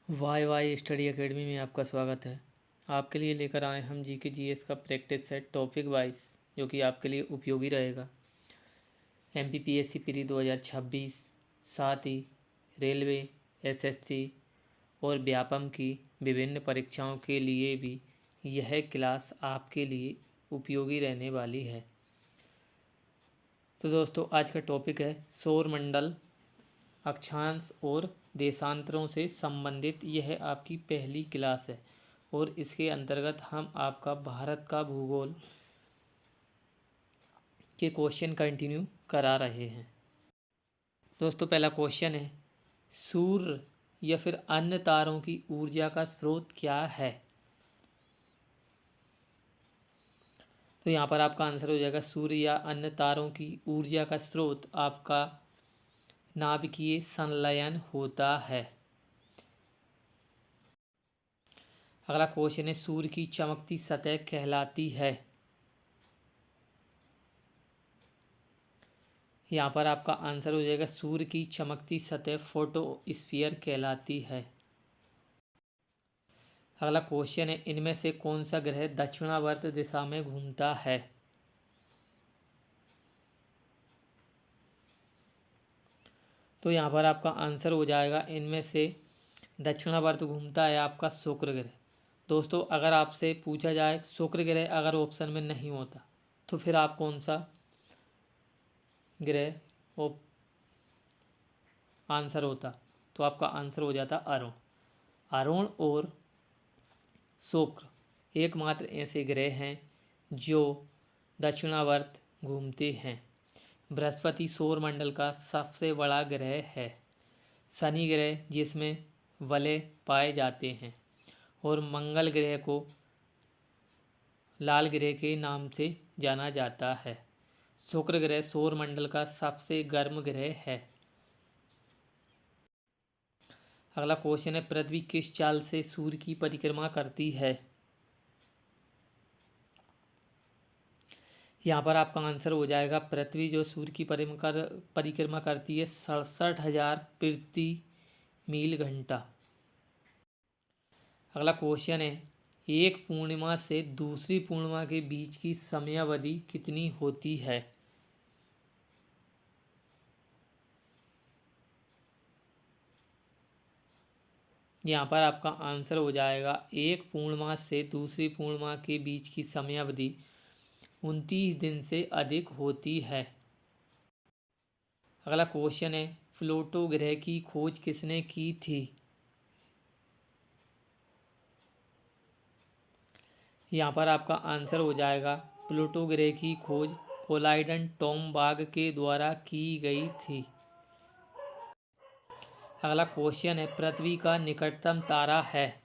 Y Y study academy में आपका स्वागत है। आपके लिए लेकर आए हम जी के जीएस का प्रैक्टिस सेट टॉपिक वाइज, जो कि आपके लिए उपयोगी रहेगा। एमपीपीएससी प्री 2026, साथ ही रेलवे, एसएससी और व्यापम की विभिन्न परीक्षाओं के लिए भी यह क्लास आपके लिए उपयोगी रहने वाली है। तो दोस्तों, आज का टॉपिक है सौरमंडल, अक्षांश और देशांतरों से संबंधित। यह आपकी पहली क्लास है और इसके अंतर्गत हम आपका भारत का भूगोल के क्वेश्चन कंटिन्यू करा रहे हैं। दोस्तों, पहला क्वेश्चन है, सूर्य या फिर अन्य तारों की ऊर्जा का स्रोत क्या है? तो यहाँ पर आपका आंसर हो जाएगा सूर्य या अन्य तारों की ऊर्जा का स्रोत आपका नाभिकीय संलयन होता है। अगला क्वेश्चन है, सूर्य की चमकती सतह कहलाती है? यहाँ पर आपका आंसर हो जाएगा सूर्य की चमकती सतह फोटोस्फीयर कहलाती है। अगला क्वेश्चन है, इनमें से कौन सा ग्रह दक्षिणावर्त दिशा में घूमता है? तो यहाँ पर आपका आंसर हो जाएगा इनमें से दक्षिणावर्त घूमता है आपका शुक्र ग्रह। दोस्तों, अगर आपसे पूछा जाए शुक्र ग्रह अगर ऑप्शन में नहीं होता तो फिर आप कौन सा ग्रह आंसर होता? तो आपका आंसर हो जाता अरुण। अरुण और शुक्र एकमात्र ऐसे ग्रह हैं जो दक्षिणावर्त घूमते हैं। बृहस्पति सौरमंडल का सबसे बड़ा ग्रह है। शनि ग्रह जिसमें वलय पाए जाते हैं, और मंगल ग्रह को लाल ग्रह के नाम से जाना जाता है। शुक्र ग्रह सौरमंडल का सबसे गर्म ग्रह है। अगला क्वेश्चन है, पृथ्वी किस चाल से सूर्य की परिक्रमा करती है? यहाँ पर आपका आंसर हो जाएगा पृथ्वी जो सूर्य की परिक्रमा करती है 67,000 प्रति मील घंटा। अगला क्वेश्चन है, एक पूर्णिमा से दूसरी पूर्णिमा के बीच की समयावधि कितनी होती है? यहाँ पर आपका आंसर हो जाएगा एक पूर्णिमा से दूसरी पूर्णिमा के बीच की समयावधि 29 दिन से अधिक होती है। अगला क्वेश्चन है, प्लूटो ग्रह की खोज किसने की थी? यहाँ पर आपका आंसर हो जाएगा प्लूटो ग्रह की खोज कोलाइडन टॉमबाग के द्वारा की गई थी। अगला क्वेश्चन है, पृथ्वी का निकटतम तारा है?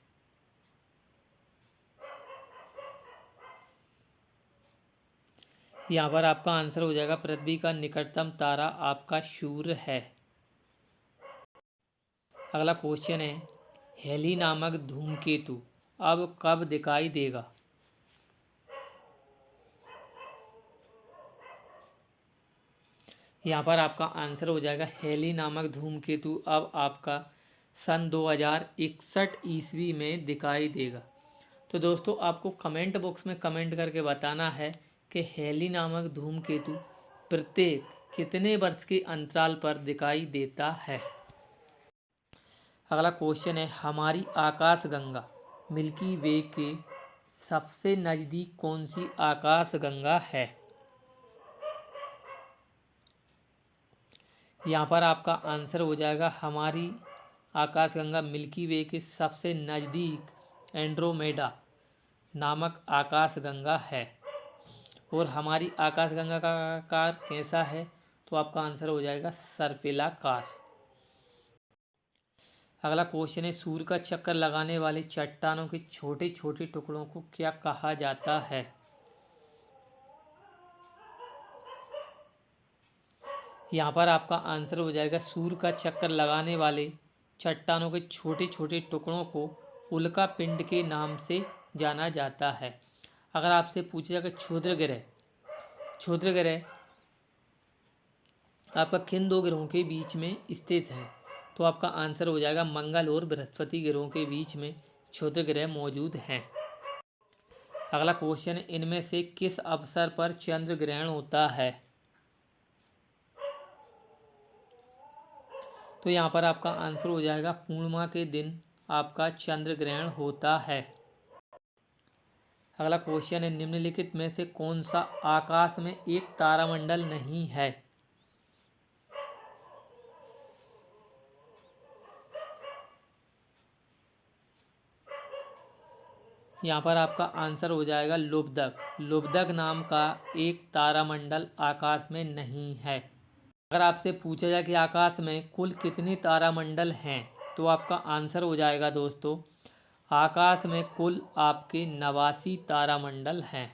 यहाँ पर आपका आंसर हो जाएगा पृथ्वी का निकटतम तारा आपका सूर्य है। अगला क्वेश्चन है, हेली नामक धूमकेतु अब कब दिखाई देगा? यहाँ पर आपका आंसर हो जाएगा हेली नामक धूमकेतु अब आपका सन 2061 ईस्वी में दिखाई देगा। तो दोस्तों, आपको कमेंट बॉक्स में कमेंट करके बताना है कि हेली नामक धूमकेतु प्रत्येक कितने वर्ष के अंतराल पर दिखाई देता है। अगला क्वेश्चन है, हमारी आकाशगंगा मिल्की वे के सबसे नज़दीक कौन सी आकाशगंगा है? यहाँ पर आपका आंसर हो जाएगा हमारी आकाशगंगा मिल्की वे के सबसे नज़दीक एंड्रोमेडा नामक आकाशगंगा है। और हमारी आकाशगंगा का आकार कैसा है? तो आपका आंसर हो जाएगा सर्पिलाकार। अगला क्वेश्चन है, सूर्य का चक्कर लगाने वाले चट्टानों के छोटे छोटे टुकड़ों को क्या कहा जाता है? यहाँ पर आपका आंसर हो जाएगा सूर्य का चक्कर लगाने वाले चट्टानों के छोटे छोटे टुकड़ों को उल्का पिंड के नाम से जाना जाता है। अगर आपसे पूछा जाएगा क्षुद्र ग्रह आपका किन दो ग्रहों के बीच में स्थित है? तो आपका आंसर हो जाएगा मंगल और बृहस्पति ग्रहों के बीच में क्षुद्र ग्रह मौजूद हैं। अगला क्वेश्चन है, इनमें से किस अवसर पर चंद्र ग्रहण होता है? तो यहाँ पर आपका आंसर हो जाएगा पूर्णिमा के दिन आपका चंद्र ग्रहण होता है। अगला क्वेश्चन है, निम्नलिखित में से कौन सा आकाश में एक तारामंडल नहीं है? यहाँ पर आपका आंसर हो जाएगा लुब्धक। लुब्धक नाम का एक तारामंडल आकाश में नहीं है। अगर आपसे पूछा जाए कि आकाश में कुल कितने तारामंडल हैं, तो आपका आंसर हो जाएगा दोस्तों, आकाश में कुल आपके 89 तारामंडल हैं।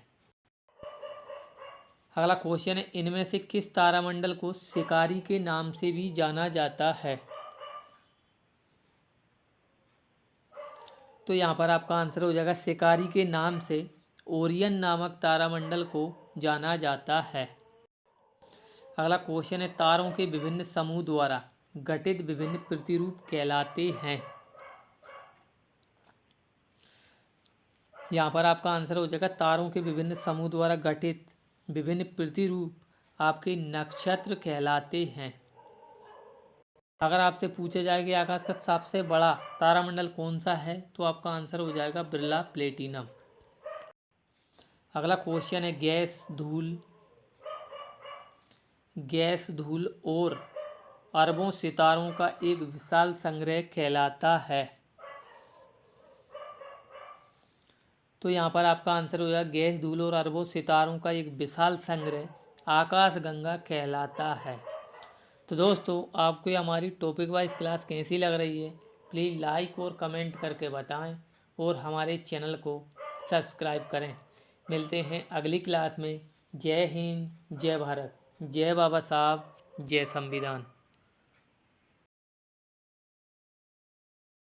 अगला क्वेश्चन है, इनमें से किस तारामंडल को शिकारी के नाम से भी जाना जाता है? तो यहाँ पर आपका आंसर हो जाएगा शिकारी के नाम से ओरियन नामक तारामंडल को जाना जाता है। अगला क्वेश्चन है, तारों के विभिन्न समूह द्वारा गठित विभिन्न प्रतिरूप कहलाते हैं। यहाँ पर आपका आंसर हो जाएगा तारों के विभिन्न समूह द्वारा गठित विभिन्न प्रतिरूप आपके नक्षत्र कहलाते हैं। अगर आपसे पूछा जाए कि आकाश का सबसे बड़ा तारामंडल कौन सा है, तो आपका आंसर हो जाएगा बिरला प्लेटिनम। अगला क्वेश्चन है, गैस धूल और अरबों सितारों का एक विशाल संग्रह कहलाता है। तो यहाँ पर आपका आंसर हो जाएगा गैस धूल और अरबों सितारों का एक विशाल संग्रह आकाशगंगा कहलाता है। तो दोस्तों, आपको ये हमारी टॉपिक वाइज क्लास कैसी लग रही है, प्लीज़ लाइक और कमेंट करके बताएं और हमारे चैनल को सब्सक्राइब करें। मिलते हैं अगली क्लास में। जय हिंद, जय भारत, जय बाबा साहब, जय संविधान।